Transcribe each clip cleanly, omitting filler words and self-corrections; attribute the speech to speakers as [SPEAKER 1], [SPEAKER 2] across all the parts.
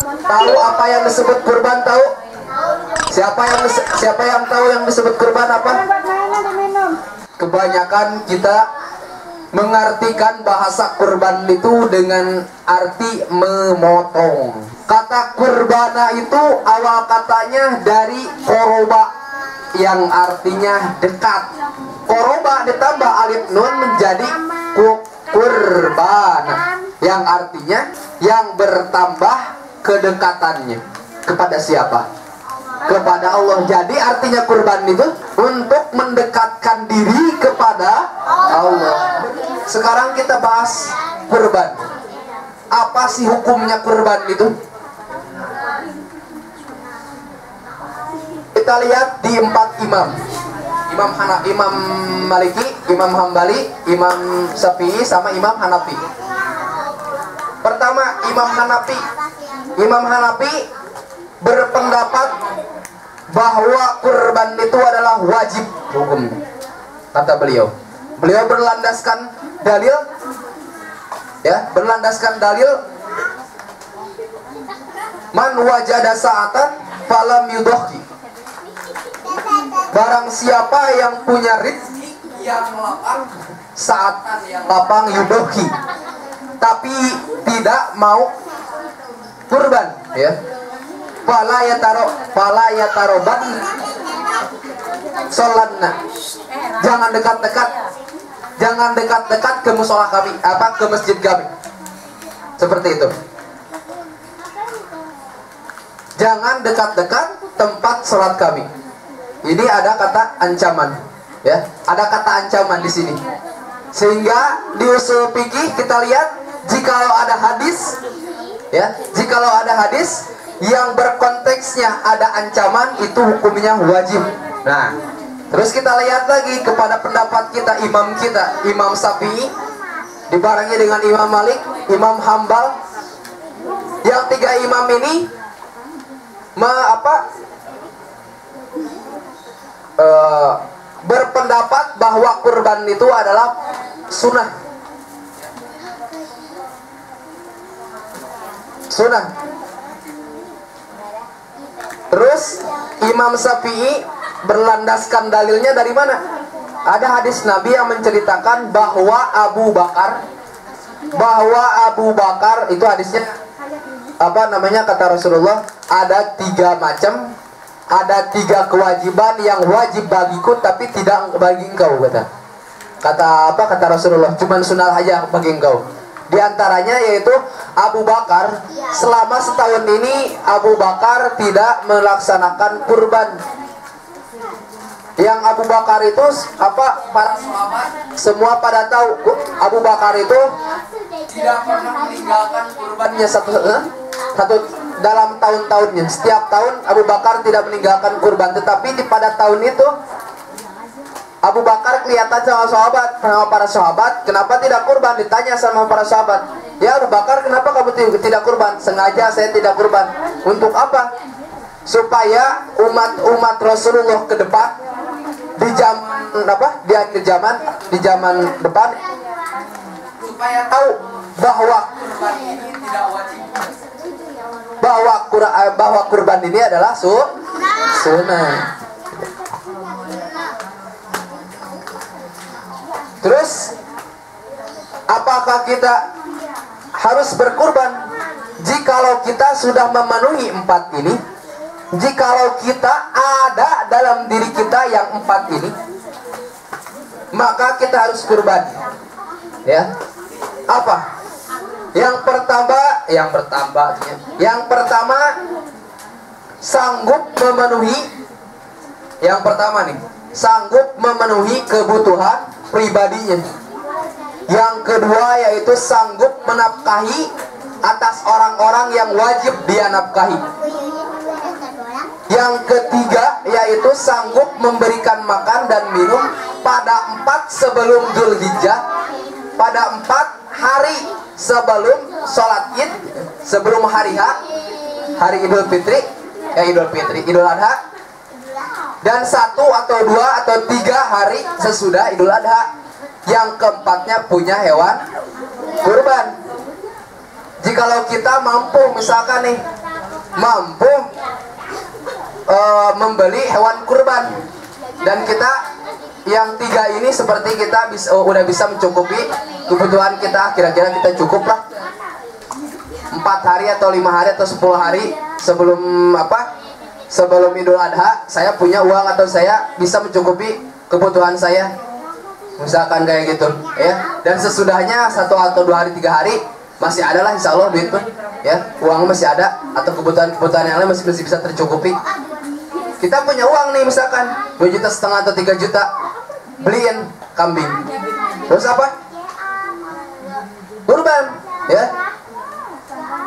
[SPEAKER 1] Tahu apa yang disebut kurban? Tahu? Siapa yang tahu yang disebut kurban apa? Kebanyakan kita mengartikan bahasa kurban itu dengan arti memotong. Kata kurbana itu awal katanya dari koroba yang artinya dekat. Koroba ditambah alif nun menjadi kurbana yang artinya yang bertambah kedekatannya. Kepada siapa? Kepada Allah. Jadi artinya kurban itu untuk mendekatkan diri kepada Allah. Sekarang kita bahas kurban. Apa sih hukumnya kurban itu? Kita lihat di 4 imam. Imam Maliki, Imam Hambali, Imam Syafi'i sama Imam Hanafi. Pertama, Imam Hanafi. Imam Hanafi berpendapat bahwa kurban itu adalah wajib hukumnya. Kata beliau. Beliau berlandaskan dalil, ya, berlandaskan dalil man wajada sa'atan falam yudhi. Barang siapa yang punya rizki yang lapang, saat yang lapang yudhi, tapi tidak mau kurban, ya. Fala yataroban sholatna. Jangan dekat-dekat ke musola kami, ke masjid kami. Seperti itu. Jangan dekat-dekat tempat sholat kami. Ini ada kata ancaman, ya. Ada kata ancaman di sini. Sehingga di usul fikih kita lihat jikalau ada hadis, ya, jikalau ada hadis yang berkonteksnya ada ancaman, itu hukumnya wajib. Nah, terus kita lihat lagi kepada pendapat kita, Imam Syafi'i dibarengi dengan Imam Malik, Imam Hambal. Yang 3 imam ini berpendapat bahwa kurban itu adalah sunnah. Terus Imam Syafi'i berlandaskan dalilnya dari mana? Ada hadis Nabi yang menceritakan bahwa Abu Bakar itu hadisnya kata Rasulullah, ada 3 macam, ada 3 kewajiban yang wajib bagiku tapi tidak bagi engkau, kata Rasulullah, cuman sunnah aja bagi engkau. Di antaranya yaitu Abu Bakar, selama setahun ini Abu Bakar tidak melaksanakan kurban. Yang Abu Bakar itu para sahabat semua pada tahu Abu Bakar itu tidak pernah meninggalkan kurbannya satu dalam tahun-tahunnya. Setiap tahun Abu Bakar tidak meninggalkan kurban, tetapi pada tahun itu Abu Bakar kelihatan sama para sahabat, kenapa tidak kurban? Ditanya sama para sahabat, ya Abu Bakar, kenapa kamu tidak kurban? Sengaja saya tidak kurban. Untuk apa? Supaya umat Rasulullah ke depan di zaman depan supaya tahu bahwa kurban ini tidak wajib, bahwa kurban ini adalah sunnah. Terus apakah kita harus berkurban? Jikalau kita sudah memenuhi 4 ini, jikalau kita ada dalam diri kita yang 4 ini, maka kita harus kurban, ya. Apa? Yang pertama sanggup memenuhi, yang pertama nih, sanggup memenuhi kebutuhan pribadinya. Yang kedua yaitu sanggup menafkahi atas orang-orang yang wajib dia nafkahi. Yang ketiga yaitu sanggup memberikan makan dan minum pada 4 sebelum Dzulhijjah, pada 4 hari sebelum sholat Id, sebelum hari Idul Fitri, Idul Adha, dan 1 atau 2 atau 3 hari sesudah Idul Adha. Yang keempatnya punya hewan kurban. Jikalau kita mampu, misalkan nih mampu membeli hewan kurban, dan kita yang 3 ini seperti kita udah bisa mencukupi kebutuhan kita. Kira-kira kita cukup lah 4 hari atau 5 hari atau 10 hari sebelum sebelum Idul Adha, saya punya uang atau saya bisa mencukupi kebutuhan saya, misalkan kayak gitu ya. Dan sesudahnya 1 atau 2 hari 3 hari masih ada lah insya Allah duit ya, uang masih ada, atau kebutuhan yang lain masih bisa tercukupi. Kita punya uang nih misalkan 2,5 juta atau 3 juta, beliin kambing, terus apa? Kurban ya.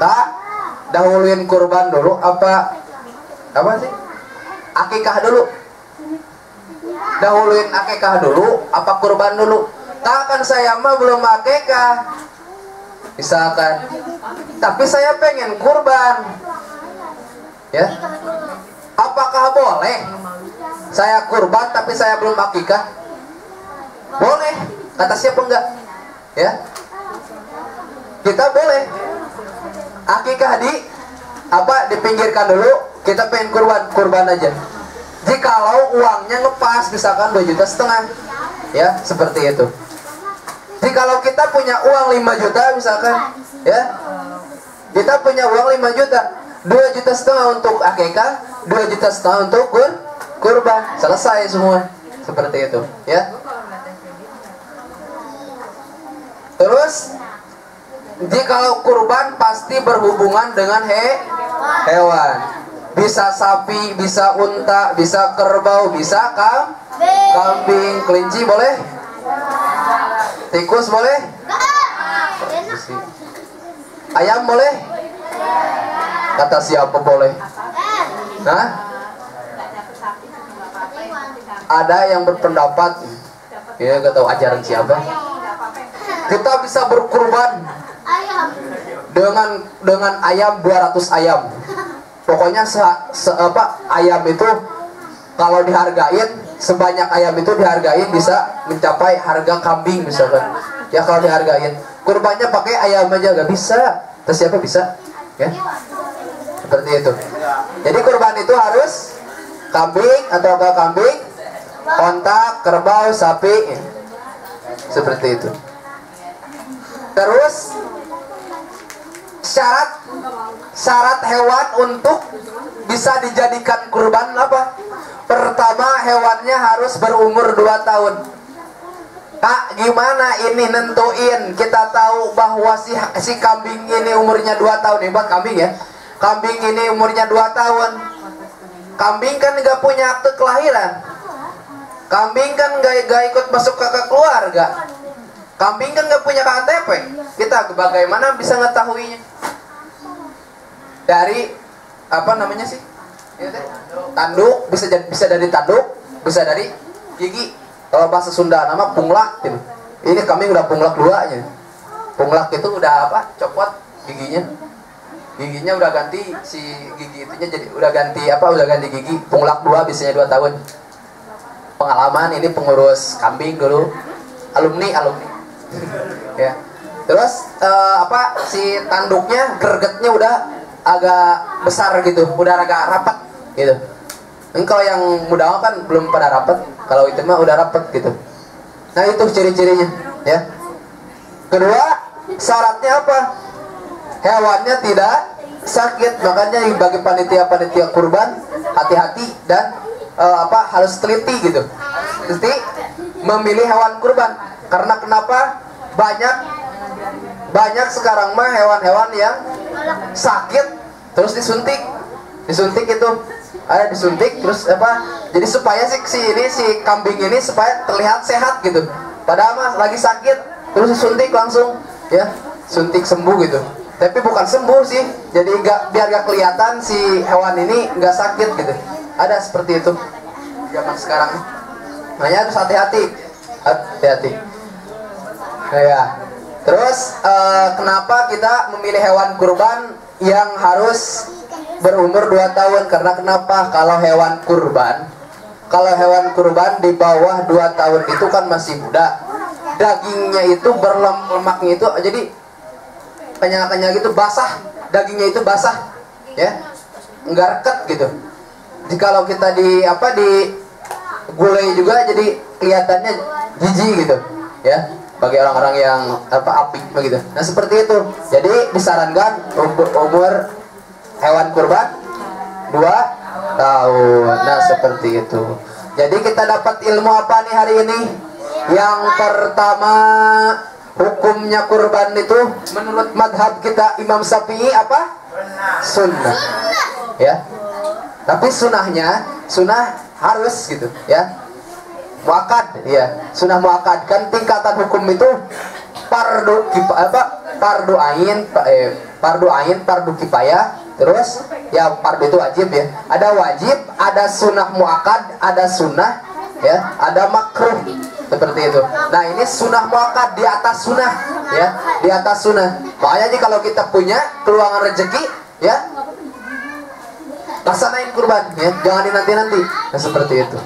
[SPEAKER 1] Tak dahuluin kurban dulu apa sih? Akikah dulu. Dahuluin akikah dulu apa kurban dulu? Tak, kan saya mah belum akikah misalkan, tapi saya pengen kurban ya. Apakah boleh saya kurban tapi saya belum akikah? Boleh, kata siapa enggak ya? Kita boleh akikah dipinggirkan dulu, kita pengen kurban aja. Jikalau uangnya ngepas misalkan 2,5 juta ya, seperti itu. Jikalau kita punya uang 5 juta misalkan ya, kita punya uang 5 juta, 2,5 juta untuk akikah, 2,5 juta untuk kurban, selesai semua, seperti itu ya. Terus jikalau kurban pasti berhubungan dengan hewan, bisa sapi, bisa unta, bisa kerbau, bisa kambing, kelinci boleh, tikus boleh, ayam boleh, kata siapa boleh? Nah, ada yang berpendapat ya, gak tahu ajaran siapa, kita bisa berkurban dengan ayam 200 ayam. Pokoknya ayam itu kalau dihargain, sebanyak ayam itu dihargain bisa mencapai harga kambing misalkan ya. Kalau dihargain kurbannya pakai ayam aja gak bisa, terus siapa bisa ya, seperti itu. Jadi kurban itu harus kambing atau kambing, onta, kerbau, sapi, seperti itu. Terus syarat hewan untuk bisa dijadikan kurban apa? Pertama, hewannya harus berumur 2 tahun. Kak, gimana ini nentuin? Kita tahu bahwa si kambing ini umurnya 2 tahun. Hebat kambing ya. Kambing ini umurnya 2 tahun. Kambing kan gak punya akte kelahiran. Kambing kan gak ikut masuk kakak keluarga. Kambing kan gak punya KTP. Kita bagaimana bisa mengetahuinya? Dari apa namanya sih? Tanduk, bisa dari tanduk, bisa dari gigi. Kalau bahasa Sunda nama punglak. Ini kambing udah punglak 2-nya. Punglak itu udah apa? Copot giginya. Giginya udah ganti, si gigi itunya jadi udah ganti gigi. Punglak 2 biasanya 2 tahun. Pengalaman ini pengurus kambing dulu, alumni ya. Terus si tanduknya, gregetnya udah agak besar gitu, udah agak rapat gitu. Ini kalau yang muda kan belum pada rapat, kalau itu mah udah rapat gitu. Nah itu ciri-cirinya ya. Kedua, syaratnya apa? Hewannya tidak sakit. Makanya bagi panitia kurban hati-hati dan harus teliti gitu. Teliti memilih hewan kurban. Karena kenapa? Banyak sekarang mah hewan-hewan yang sakit terus disuntik itu ada disuntik terus jadi supaya si kambing ini supaya terlihat sehat gitu, padahal mah lagi sakit terus disuntik langsung ya, suntik sembuh gitu. Tapi bukan sembuh sih, jadi biar gak kelihatan si hewan ini nggak sakit gitu. Ada seperti itu zaman sekarang. Makanya harus hati-hati. Ya. Terus kenapa kita memilih hewan kurban yang harus berumur 2 tahun? Karena kenapa? Kalau hewan kurban di bawah 2 tahun itu kan masih muda. Dagingnya itu lemaknya itu jadi kenyal gitu, basah. Dagingnya itu basah ya. nggak reket gitu. Jadi kalau kita di gulai juga jadi kelihatannya jijik gitu ya, bagi orang-orang yang apik begitu. Nah seperti itu. Jadi disarankan umur hewan kurban 2 tahun. Nah seperti itu. Jadi kita dapat ilmu apa nih hari ini? Yang pertama, hukumnya kurban itu menurut madhab kita Imam Syafi'i apa? Sunnah. Ya. Tapi sunnah harus gitu ya. Muakkad ya. Sunnah muakkad kan tingkatan hukum itu fardu ain, fardu kifayah, terus ya fardu itu wajib ya. Ada wajib, ada sunnah muakkad, ada sunnah ya, ada makruh seperti itu. Nah ini sunnah muakkad di atas sunnah ya, di atas sunnah. Makanya kalau kita punya peluang rezeki ya, laksanain kurban ya, jangan dinanti-nanti. Nah seperti itu.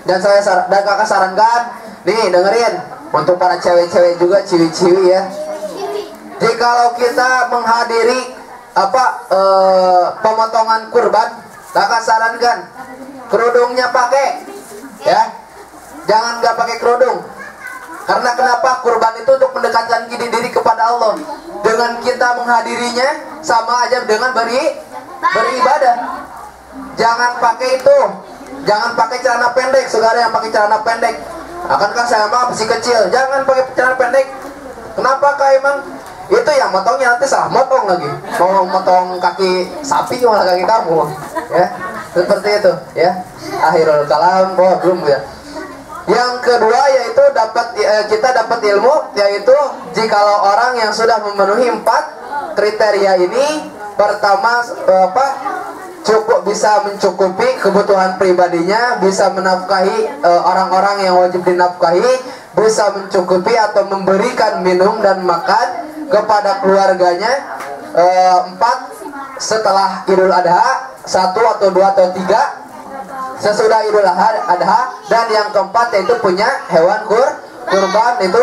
[SPEAKER 1] Dan kakak sarankan nih, dengerin untuk para cewek-cewek juga, ciwi-ciwi ya. Jadi kalau kita menghadiri pemotongan kurban, kakak sarankan kerudungnya pakai ya, jangan nggak pakai kerudung. Karena kenapa? Kurban itu untuk mendekatkan diri kepada Allah. Dengan kita menghadirinya sama aja dengan beribadah. Jangan pakai itu, jangan pakai celana pendek. Saudara yang pakai celana pendek, akan kan saya masih kecil, jangan pakai celana pendek. Kenapa kak? Emang itu yang motongnya nanti salah motong lagi, mau motong kaki sapi malah kaki kamu ya, seperti itu ya. Akhirul kalam, belum ya. Yang kedua yaitu kita dapat ilmu, yaitu jikalau orang yang sudah memenuhi 4 kriteria ini, pertama cukup bisa mencukupi kebutuhan pribadinya, bisa menafkahi orang-orang yang wajib dinafkahi, bisa mencukupi atau memberikan minum dan makan kepada keluarganya. 4 setelah Idul Adha, 1 atau 2 atau 3 sesudah Idul Adha, dan yang keempat yaitu punya hewan kurban itu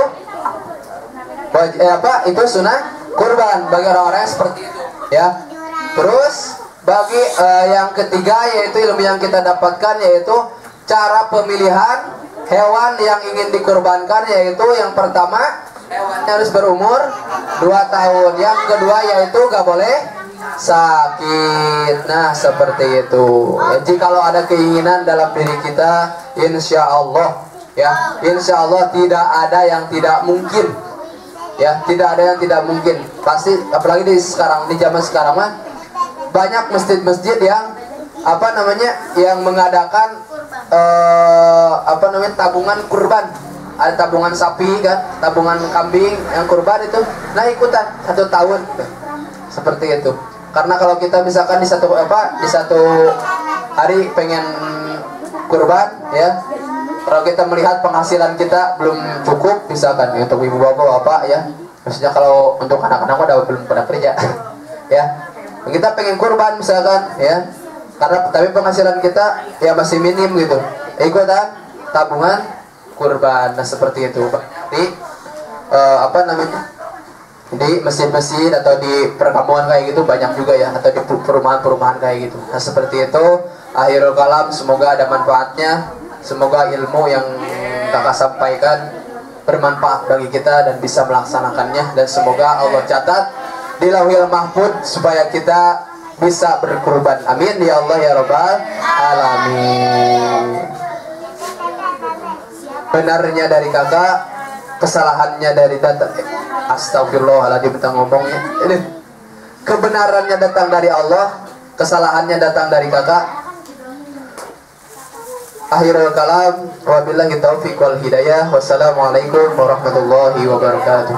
[SPEAKER 1] itu sunnah kurban bagi orang-orang seperti itu ya. Terus bagi yang ketiga yaitu ilmu yang kita dapatkan, yaitu cara pemilihan hewan yang ingin dikurbankan, yaitu yang pertama hewannya harus berumur 2 tahun, yang kedua yaitu gak boleh sakit. Nah seperti itu ya. Jikalau ada keinginan dalam diri kita, insya Allah ya, insya Allah tidak ada yang tidak mungkin ya, tidak ada yang tidak mungkin pasti. Apalagi di zaman sekarang mah banyak masjid-masjid yang yang mengadakan tabungan kurban. Ada tabungan sapi kan, tabungan kambing yang kurban itu, nah ikutan 1 tahun seperti itu. Karena kalau kita misalkan di satu hari pengen kurban ya, kalau kita melihat penghasilan kita belum cukup, misalkan untuk ibu bapak ya, maksudnya kalau untuk anak-anak udah belum pada kerja ya, kita pengen kurban misalkan ya, karena tapi penghasilan kita ya masih minim gitu, ikutan tabungan kurban. Nah seperti itu di di masjid-masjid atau di perkampungan kayak gitu banyak juga ya, atau di perumahan-perumahan kayak gitu. Nah seperti itu. Akhirul kalam, semoga ada manfaatnya, semoga ilmu yang kakak sampaikan bermanfaat bagi kita dan bisa melaksanakannya, dan semoga Allah catat di Lauhil Mahfuz supaya kita bisa berkurban. Amin ya Allah ya Rabbal alamin. Benarnya dari kakak, kesalahannya dari data. Astagfirullahaladzim, kita ngomongnya ini. Kebenarannya datang dari Allah, kesalahannya datang dari kakak. Akhirul kalam, wabillahi taufiq wal hidayah. Wassalamualaikum warahmatullahi wabarakatuh.